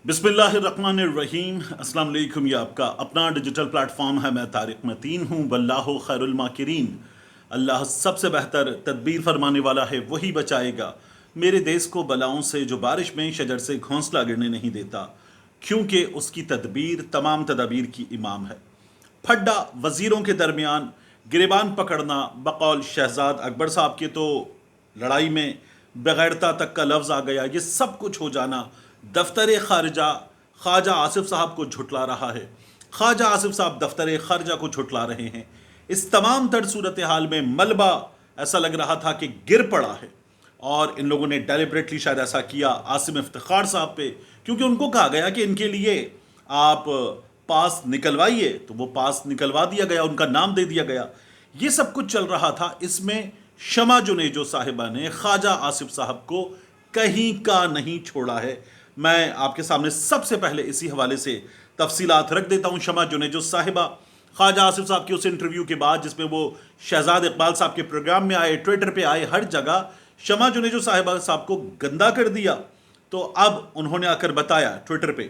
बिस्मिल्लाहिर्रहमानिर्रहीम। अस्सलाम वालेकुम। ये आपका अपना डिजिटल प्लेटफॉर्म है। मैं तारिक मतीन हूँ। वल्लाहु खैरुल माकिरीन। अल्लाह सबसे बेहतर तदबीर फरमाने वाला है, वही बचाएगा मेरे देश को बलाओं से, जो बारिश में शजर से घोंसला गिरने नहीं देता, क्योंकि उसकी तदबीर तमाम तदाबीर की इमाम है। फड्डा वजीरों के दरमियान गिरेबान पकड़ना, बकौल शहजाद अकबर साहब के तो लड़ाई में बेगैरता तक का लफ्ज़ आ गया। ये सब कुछ हो जाना दफ्तर खारजा ख्वाजा आसिफ साहब को झुटला रहा है। ख्वाजा आसिफ साहब दफ्तर खारजा को झुटला रहे हैं। इस तमाम तर सूरत हाल में मलबा ऐसा लग रहा था कि गिर पड़ा है, और इन लोगों ने डेलिबरेटली शायद ऐसा किया आसिम इफ्तिखार साहब पे, क्योंकि उनको कहा गया कि इनके लिए आप पास निकलवाइए, तो वो पास निकलवा दिया गया, उनका नाम दे दिया गया। ये सब कुछ चल रहा था। इसमें शमा जुनेजो साहिबा ने ख्वाजा आसिफ साहब को कहीं का नहीं छोड़ा है। मैं आपके सामने सबसे पहले इसी हवाले से तफसीलात रख देता हूँ। शमा जुनेजो साहिबा ख्वाजा आसिफ साहब की उस इंटरव्यू के बाद जिसमें वो शहजाद इकबाल साहब के प्रोग्राम में आए, ट्विटर पे आए, हर जगह शमा जुनेजो साहिबा साहब को गंदा कर दिया, तो अब उन्होंने आकर बताया ट्विटर पे,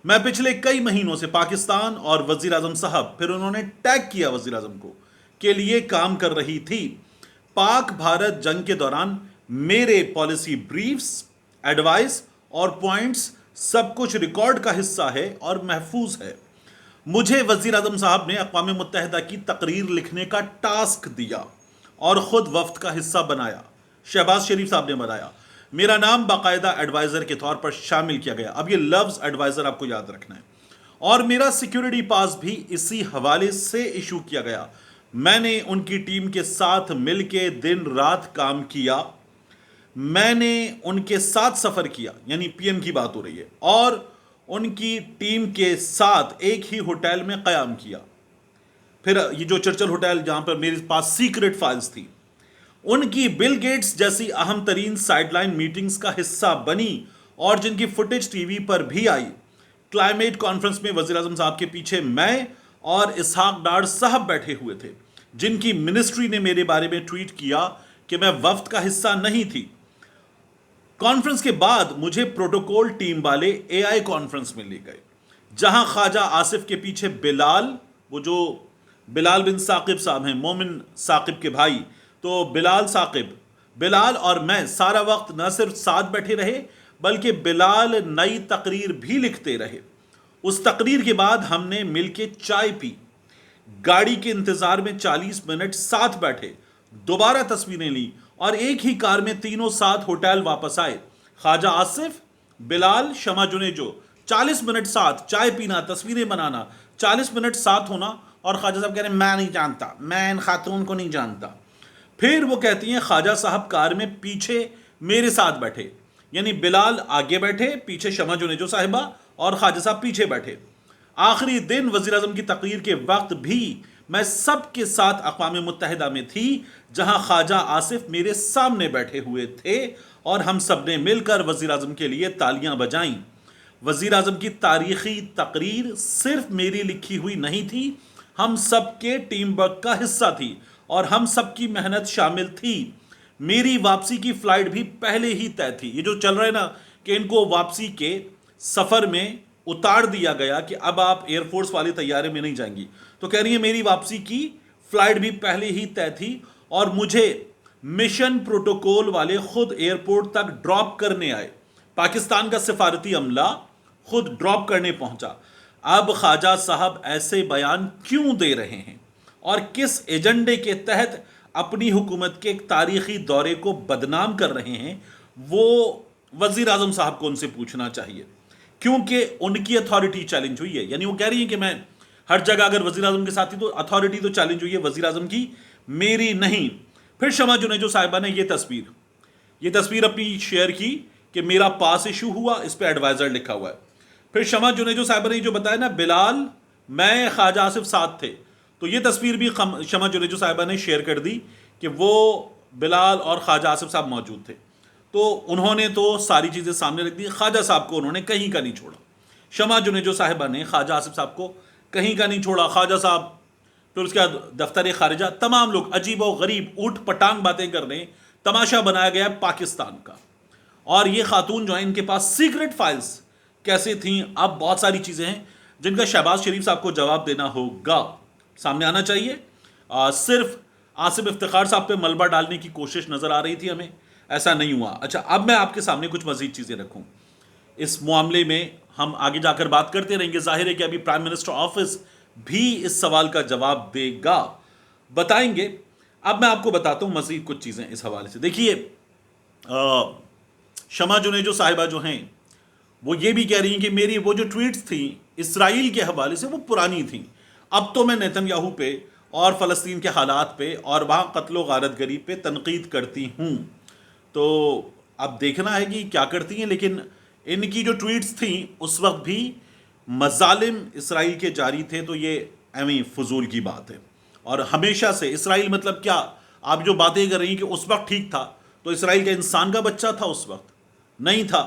मैं पिछले कई महीनों से पाकिस्तान और वजीर आजम साहब, फिर उन्होंने टैग किया वजीर आजम को, के लिए काम कर रही थी। पाक भारत जंग के दौरान मेरे पॉलिसी ब्रीफ्स, एडवाइस और पॉइंट्स सब कुछ रिकॉर्ड का हिस्सा है और महफूज है। मुझे वजीर आजम साहब ने अक़वाम मुत्तहिदा की तकरीर लिखने का टास्क दिया और ख़ुद वफ्द का हिस्सा बनाया। शहबाज शरीफ साहब ने बताया, मेरा नाम बाकायदा एडवाइज़र के तौर पर शामिल किया गया। अब ये लफ्ज़ एडवाइज़र आपको याद रखना है। और मेरा सिक्योरिटी पास भी इसी हवाले से इशू किया गया। मैंने उनकी टीम के साथ मिल के दिन रात काम किया। मैंने उनके साथ सफ़र किया, यानी पीएम की बात हो रही है, और उनकी टीम के साथ एक ही होटल में क़याम किया। फिर ये जो चर्चिल होटल जहाँ पर मेरे पास सीक्रेट फाइल्स थी, उनकी बिल गेट्स जैसी अहम तरीन साइडलाइन मीटिंग्स का हिस्सा बनी और जिनकी फुटेज टीवी पर भी आई। क्लाइमेट कॉन्फ्रेंस में वज़ीर आज़म साहब के पीछे मैं और इसहाक डार साहब बैठे हुए थे, जिनकी मिनिस्ट्री ने मेरे बारे में ट्वीट किया कि मैं वफ्द का हिस्सा नहीं थी। कॉन्फ्रेंस के बाद मुझे प्रोटोकॉल टीम वाले एआई कॉन्फ्रेंस में ले गए, जहां ख्वाजा आसिफ के पीछे बिलाल, वो जो बिलाल बिन साकिब साहब हैं, मोमिन साकिब के भाई, तो बिलाल और मैं सारा वक्त न सिर्फ साथ बैठे रहे, बल्कि बिलाल नई तकरीर भी लिखते रहे। उस तकरीर के बाद हमने मिलके चाय पी, गाड़ी के इंतजार में 40 मिनट साथ बैठे, दोबारा तस्वीरें ली और एक ही कार में तीनों साथ होटल वापस आए। ख्वाजा आसिफ, बिलाल, शमा जुनेजो, 40 मिनट साथ चाय पीना, तस्वीरें बनाना, 40 मिनट साथ होना, और ख्वाजा साहब कह रहे हैं मैं नहीं जानता, मैं इन खातून को नहीं जानता। फिर वो कहती हैं ख्वाजा साहब कार में पीछे मेरे साथ बैठे, यानी बिलाल आगे बैठे, पीछे शमा जुनेजो साहिबा और ख्वाजा साहब पीछे बैठे। आखिरी दिन वज़ीर आज़म की तकरीर के वक्त भी मैं सबके साथ अक़वाम मुत्तहिदा में थी, जहां ख्वाजा आसिफ मेरे सामने बैठे हुए थे और हम सब ने मिलकर वज़ीर आज़म के लिए तालियां बजाईं। वज़ीर आज़म की तारीख़ी तकरीर सिर्फ मेरी लिखी हुई नहीं थी, हम सब के टीम वर्क का हिस्सा थी और हम सब की मेहनत शामिल थी। मेरी वापसी की फ़्लाइट भी पहले ही तय थी। ये जो चल रहा है ना कि इनको वापसी के सफ़र में उतार दिया गया कि अब आप एयरफोर्स वाले तैयारे में नहीं जाएंगी, तो कह रही है मेरी वापसी की फ़्लाइट भी पहले ही तय थी और मुझे मिशन प्रोटोकॉल वाले खुद एयरपोर्ट तक ड्रॉप करने आए। पाकिस्तान का सिफारती अमला खुद ड्रॉप करने पहुंचा। अब ख्वाजा साहब ऐसे बयान क्यों दे रहे हैं और किस एजेंडे के तहत अपनी हुकूमत के एक तारीखी दौरे को बदनाम कर रहे हैं, वो वज़ीर आज़म साहब को उनसे पूछना चाहिए, क्योंकि उनकी अथॉरिटी चैलेंज हुई है। यानी वो कह रही है कि मैं हर जगह अगर वज़ीर आज़म के साथ थी तो अथॉरिटी तो चैलेंज हुई है वज़ीर आज़म की, मेरी नहीं। फिर शमा जुनेजो साहिबा ने ये तस्वीर अपनी शेयर की कि मेरा पास इशू हुआ, इस पर एडवाइज़र लिखा हुआ है। फिर शमा जुनेजो साहिबा ने जो बताया ना, बिलाल, मैं, ख्वाजा आसिफ साथ थे, तो ये तस्वीर भी शमा जुनेजो साहिबा ने शेयर कर दी कि वो बिलाल और ख्वाजा आसिफ साहब मौजूद थे। तो उन्होंने तो सारी चीज़ें सामने रख दी। ख्वाजा साहब को उन्होंने कहीं का नहीं छोड़ा। शमा जुनेजो साहिबा ने ख्वाजा आसिफ साहब को कहीं का नहीं छोड़ा। ख्वाजा साहब, फिर उसके बाद दफ्तर खारिजा, तमाम लोग अजीब व गरीब ऊट पटांग बातें कर रहे हैं। तमाशा बनाया गया है पाकिस्तान का। और ये खातून जो है, इनके पास सीक्रेट फाइल्स कैसे थीं, अब बहुत सारी चीज़ें हैं जिनका शहबाज शरीफ साहब को जवाब देना होगा, सामने आना चाहिए। सिर्फ आसिफ इफ्तिखार साहब पे मलबा डालने की कोशिश नज़र आ रही थी हमें, ऐसा नहीं हुआ। अच्छा, अब मैं आपके सामने कुछ मज़ीद चीज़ें रखूँ इस मामले में, हम आगे जाकर बात करते रहेंगे। जाहिर है कि अभी प्राइम मिनिस्टर ऑफिस भी इस सवाल का जवाब देगा, बताएंगे। अब मैं आपको बताता हूँ मज़ीद कुछ चीज़ें इस हवाले से। देखिए, शमा जुनेजो साहिबा जो हैं वो ये भी कह रही हैं कि मेरी वो जो ट्वीट्स थी इसराइल के हवाले से वो पुरानी थी, अब तो मैं नेतन्याहू पे और फ़लस्तीन के हालात पे और वहाँ कत्लो गारतगरी पे तनकीद करती हूँ। तो अब देखना है कि क्या करती हैं, लेकिन इनकी जो ट्वीट्स थी उस वक्त भी मजालिम इसराइल के जारी थे, तो ये एवं फजूल की बात है। और हमेशा से इसराइल मतलब क्या, आप जो बातें कर रही हैं कि उस वक्त ठीक था, तो इसराइल का इंसान का बच्चा था उस वक्त, नहीं था।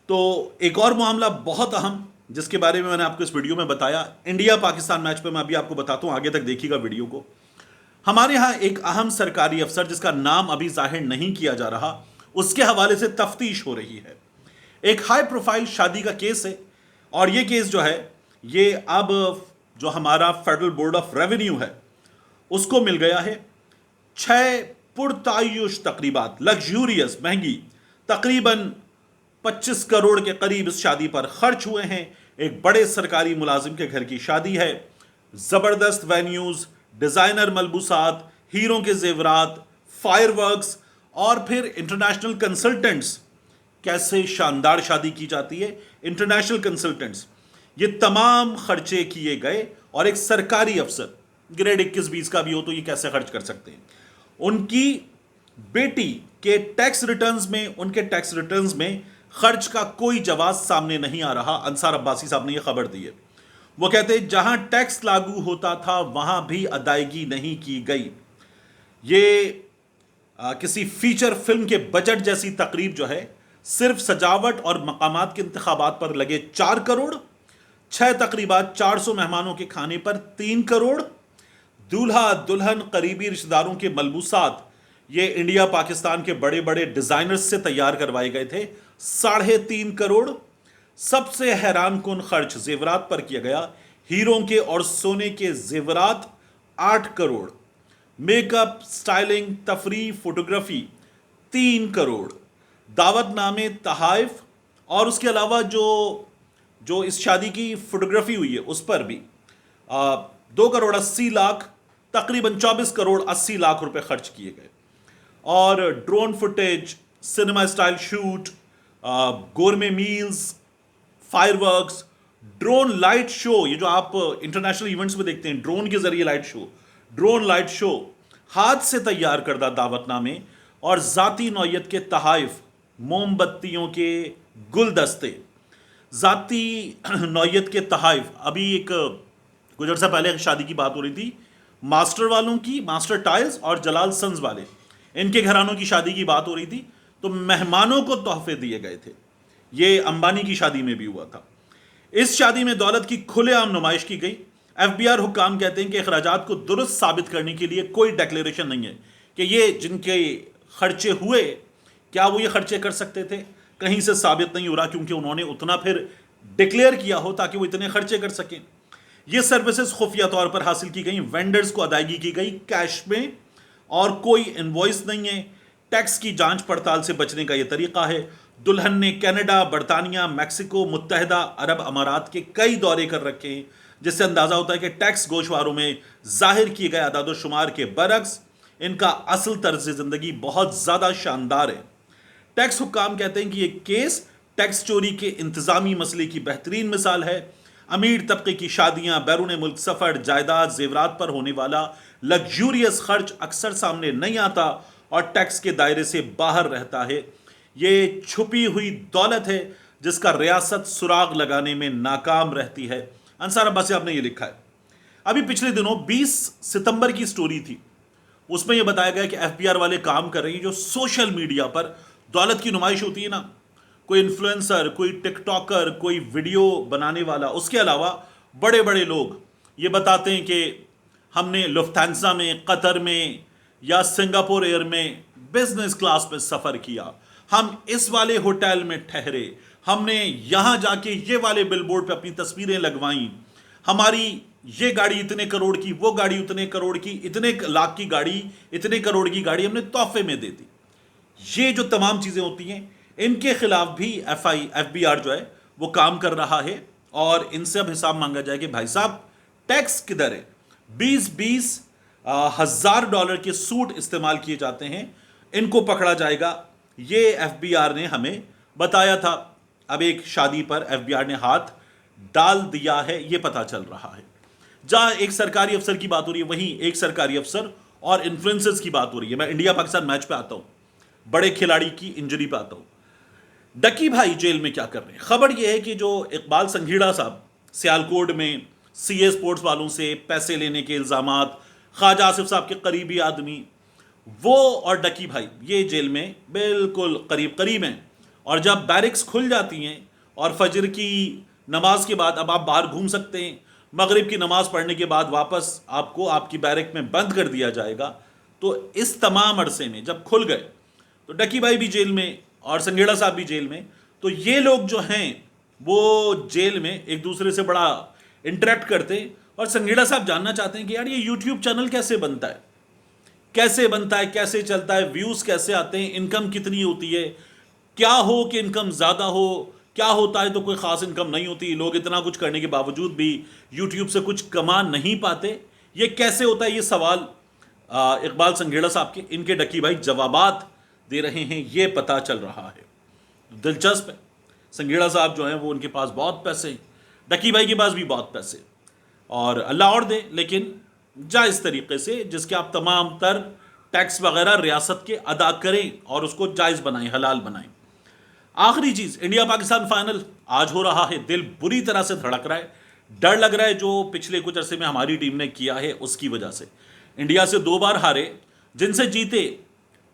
तो एक और मामला बहुत अहम जिसके बारे में मैंने आपको इस वीडियो में बताया, इंडिया पाकिस्तान मैच पे मैं अभी आपको बताता हूँ, आगे तक देखिएगा वीडियो को। हमारे यहाँ एक अहम सरकारी अफसर जिसका नाम अभी जाहिर नहीं किया जा रहा, उसके हवाले से तफ्तीश हो रही है। एक हाई प्रोफाइल शादी का केस है, और ये केस जो है ये अब जो हमारा फेडरल बोर्ड ऑफ रेवेन्यू है उसको मिल गया है। 6 पुरतायुश तकरीबात, लग्जूरियस, महंगी, तकरीबन 25 करोड़ के करीब इस शादी पर खर्च हुए हैं। एक बड़े सरकारी मुलाजिम के घर की शादी है, ज़बरदस्त वेन्यूज़, डिज़ाइनर मलबूसात, हीरों के जेवरात, फायरवर्क्स और फिर इंटरनेशनल कंसल्टेंट्स। कैसे शानदार शादी की जाती है, इंटरनेशनल कंसल्टेंट्स, ये तमाम खर्चे किए गए। और एक सरकारी अफसर ग्रेड 21-20 का भी हो तो ये कैसे खर्च कर सकते हैं। उनकी बेटी के टैक्स रिटर्न्स में, उनके टैक्स रिटर्न्स में खर्च का कोई जवाब सामने नहीं आ रहा। अंसार अब्बासी साहब ने यह खबर दी है। वो कहते हैं जहां टैक्स लागू होता था वहां भी अदायगी नहीं की गई। ये किसी फीचर फिल्म के बजट जैसी तकरीब जो है, सिर्फ सजावट और मकामात के इंतखाबात पर लगे 4 करोड़, 6 तकरीबात 400 मेहमानों के खाने पर 3 करोड़, दूल्हा दुल्हन करीबी रिश्तेदारों के मलबूसात, ये इंडिया पाकिस्तान के बड़े बड़े डिजाइनर्स से तैयार करवाए गए थे, 3.5 करोड़। सबसे हैरान कुन खर्च जेवरात पर किया गया, हीरों के और सोने के जेवरात 8 करोड़, मेकअप, स्टाइलिंग, तफरी, फोटोग्राफी 3 करोड़, दावतनामे, तहाइफ, और उसके अलावा जो जो इस शादी की फोटोग्राफी हुई है उस पर भी 2 करोड़ 80 लाख, तकरीबन 24 करोड़ 80 लाख रुपए खर्च किए गए। और drone footage, cinema style shoot, गोरमे meals, fireworks, drone light show, ये जो आप इंटरनेशनल इवेंट्स में देखते हैं ड्रोन के जरिए light show, drone light show, हाथ से तैयार करदा दावतनामे और जाती नौयत के तहाइफ, मोमबत्तियों के गुलदस्ते, जाती नौयत के तहाइफ। अभी एक कुछ अर्सा पहले एक शादी की बात हो रही थी, मास्टर वालों की, मास्टर टाइल्स और जलाल सन्स वाले, इनके घरानों की शादी की बात हो रही थी, तो मेहमानों को तोहफे दिए गए थे। ये अंबानी की शादी में भी हुआ था। इस शादी में दौलत की खुलेआम नुमाइश की गई। एफबीआर हुक्काम कहते हैं कि अखराजात को दुरुस्त साबित करने के लिए कोई डिक्लेरेशन नहीं है कि ये जिनके खर्चे हुए, क्या वो ये खर्चे कर सकते थे, कहीं से साबित नहीं हो रहा, क्योंकि उन्होंने उतना फिर डिक्लेयर किया हो ताकि वो इतने खर्चे कर सकें। ये सर्विसेज खुफिया तौर पर हासिल की गई, वेंडर्स को अदायगी की गई कैश में, और कोई इनवॉइस नहीं है। टैक्स की जांच पड़ताल से बचने का यह तरीका है। दुल्हन ने कनाडा, बरतानिया, मैक्सिको, मुत्तहदा अरब अमारात के कई दौरे कर रखे हैं, जिससे अंदाजा होता है कि टैक्स गोशवारों में जाहिर किए गए अदाद शुमार के बरक्स इनका असल तर्ज जिंदगी बहुत ज्यादा शानदार है। टैक्स हुक्काम कहते हैं कि यह केस टैक्स चोरी के इंतजामी मसले की बेहतरीन मिसाल है। अमीर तबके की शादियां, बैरून मुल्क सफर, जायदाद, जेवरात पर होने वाला लग्जूरियस खर्च अक्सर सामने नहीं आता और टैक्स के दायरे से बाहर रहता है। ये छुपी हुई दौलत है जिसका रियासत सुराग लगाने में नाकाम रहती है। अंसार अब्बासी आपने ये लिखा है। अभी पिछले दिनों 20 सितंबर की स्टोरी थी, उसमें यह बताया गया कि एफबीआर वाले काम कर रही हैं जो सोशल मीडिया पर दौलत की नुमाइश होती है ना, कोई इन्फ्लुएंसर, कोई टिकटॉकर, कोई वीडियो बनाने वाला, उसके अलावा बड़े बड़े लोग ये बताते हैं कि हमने लुफ्थांसा में, कतर में या सिंगापुर एयर में बिजनेस क्लास में सफ़र किया, हम इस वाले होटल में ठहरे, ہم نے یہاں جا کے یہ والے بل بورڈ پہ اپنی تصویریں لگوائیں, ہماری یہ گاڑی اتنے کروڑ کی, وہ گاڑی اتنے کروڑ کی, اتنے لاکھ کی گاڑی, اتنے کروڑ کی گاڑی ہم نے تحفے میں دے دی. یہ جو تمام چیزیں ہوتی ہیں ان کے خلاف بھی ایف بی آر جو ہے وہ کام کر رہا ہے, اور ان سے اب حساب مانگا جائے کہ بھائی صاحب ٹیکس کدھر ہے. 20 ہزار ڈالر کے سوٹ استعمال کیے جاتے ہیں, ان کو پکڑا جائے گا. یہ ایف بی آر نے ہمیں بتایا تھا. اب ایک شادی پر ایف بی آر نے ہاتھ ڈال دیا ہے, یہ پتا چل رہا ہے. جہاں ایک سرکاری افسر کی بات ہو رہی ہے, وہیں ایک سرکاری افسر اور انفلوئنسرز کی بات ہو رہی ہے. میں انڈیا پاکستان میچ پہ آتا ہوں, بڑے کھلاڑی کی انجری پہ آتا ہوں. ڈکی بھائی جیل میں کیا کر رہے ہیں؟ خبر یہ ہے کہ جو اقبال سنگھیڑا صاحب سیالکوٹ میں سی اے اسپورٹس والوں سے پیسے لینے کے الزامات, خواجہ آصف صاحب کے قریبی آدمی, وہ اور ڈکی بھائی یہ جیل میں بالکل قریب قریب ہیں. اور جب بیرکس کھل جاتی ہیں اور فجر کی نماز کے بعد اب آپ باہر گھوم سکتے ہیں, مغرب کی نماز پڑھنے کے بعد واپس آپ کو آپ کی بیرک میں بند کر دیا جائے گا. تو اس تمام عرصے میں جب کھل گئے تو ڈکی بھائی بھی جیل میں اور سنگھیڑا صاحب بھی جیل میں, تو یہ لوگ جو ہیں وہ جیل میں ایک دوسرے سے بڑا انٹریکٹ کرتے ہیں. اور سنگھیڑا صاحب جاننا چاہتے ہیں کہ یار یہ یوٹیوب چینل کیسے بنتا ہے, کیسے چلتا ہے, ویوز کیسے آتے ہیں, انکم کتنی ہوتی ہے, کیا ہو کہ انکم زیادہ ہو, کیا ہوتا ہے تو کوئی خاص انکم نہیں ہوتی, لوگ اتنا کچھ کرنے کے باوجود بھی یوٹیوب سے کچھ کما نہیں پاتے, یہ کیسے ہوتا ہے؟ یہ سوال اقبال سنگھیڑا صاحب کے, ان کے ڈکی بھائی جوابات دے رہے ہیں, یہ پتا چل رہا ہے. دلچسپ ہے. سنگھیڑا صاحب جو ہیں وہ ان کے پاس بہت پیسے ہیں, ڈکی بھائی کے پاس بھی بہت پیسے, اور اللہ اور دے, لیکن جائز طریقے سے جس کے آپ تمام تر ٹیکس وغیرہ ریاست کے ادا کریں اور اس کو جائز بنائیں, حلال بنائیں. آخری چیز, انڈیا پاکستان فائنل آج ہو رہا ہے. دل بری طرح سے دھڑک رہا ہے, ڈر لگ رہا ہے جو پچھلے کچھ عرصے میں ہماری ٹیم نے کیا ہے اس کی وجہ سے. انڈیا سے 2 بار ہارے, جن سے جیتے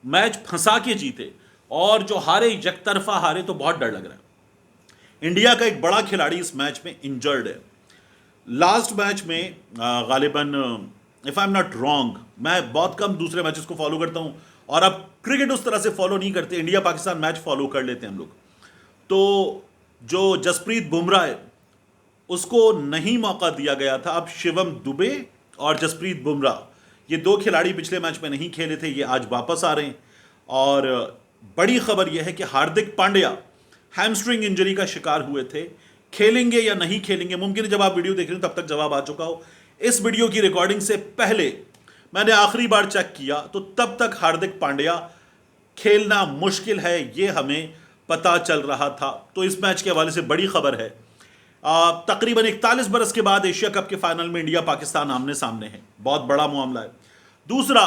میچ پھنسا کے جیتے, اور جو ہارے یک طرفہ ہارے, تو بہت ڈر لگ رہا ہے. انڈیا کا ایک بڑا کھلاڑی اس میچ میں انجرڈ ہے. لاسٹ میچ میں غالباً if I am not wrong, میں بہت کم دوسرے میچز کو فالو کرتا ہوں, اور اب کرکٹ اس طرح سے فالو نہیں کرتے, انڈیا پاکستان میچ فالو کر لیتے ہیں ہم لوگ. تو جو جسپریت بمراہ ہے اس کو نہیں موقع دیا گیا تھا. اب شیوم دوبے اور جسپریت بمراہ یہ 2 کھلاڑی پچھلے میچ میں نہیں کھیلے تھے, یہ آج واپس آ رہے ہیں. اور بڑی خبر یہ ہے کہ ہاردک پانڈیا ہیمسٹرنگ انجری کا شکار ہوئے تھے, کھیلیں گے یا نہیں کھیلیں گے. ممکن ہے جب آپ ویڈیو دیکھ رہے ہیں تب تک جواب آ چکا ہو. اس ویڈیو کی ریکارڈنگ سے پہلے میں نے آخری بار چیک کیا تو تب تک ہاردک پانڈیا کھیلنا مشکل ہے, یہ ہمیں پتا چل رہا تھا. تو اس میچ کے حوالے سے بڑی خبر ہے. تقریباً 41 برس کے بعد ایشیا کپ کے فائنل میں انڈیا پاکستان آمنے سامنے ہے, بہت بڑا معاملہ ہے. دوسرا,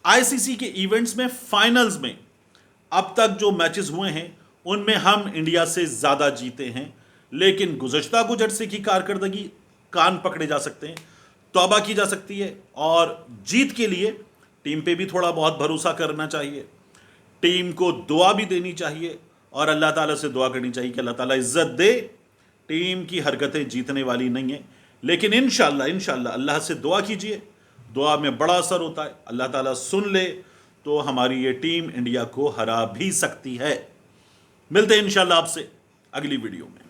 آئی سی سی کے ایونٹس میں فائنلز میں اب تک جو میچز ہوئے ہیں ان میں ہم انڈیا سے زیادہ جیتے ہیں, لیکن گزشتہ کچھ عرصے کی کارکردگی کان پکڑے جا سکتے ہیں, توبہ کی جا سکتی ہے, اور جیت کے لیے ٹیم پہ بھی تھوڑا بہت بھروسہ کرنا چاہیے, ٹیم کو دعا بھی دینی چاہیے, اور اللہ تعالیٰ سے دعا کرنی چاہیے کہ اللہ تعالیٰ عزت دے. ٹیم کی حرکتیں جیتنے والی نہیں ہیں, لیکن انشاءاللہ اللہ سے دعا کیجئے, دعا میں بڑا اثر ہوتا ہے. اللہ تعالیٰ سن لے تو ہماری یہ ٹیم انڈیا کو ہرا بھی سکتی ہے. ملتے ہیں انشاءاللہ آپ سے اگلی ویڈیو میں.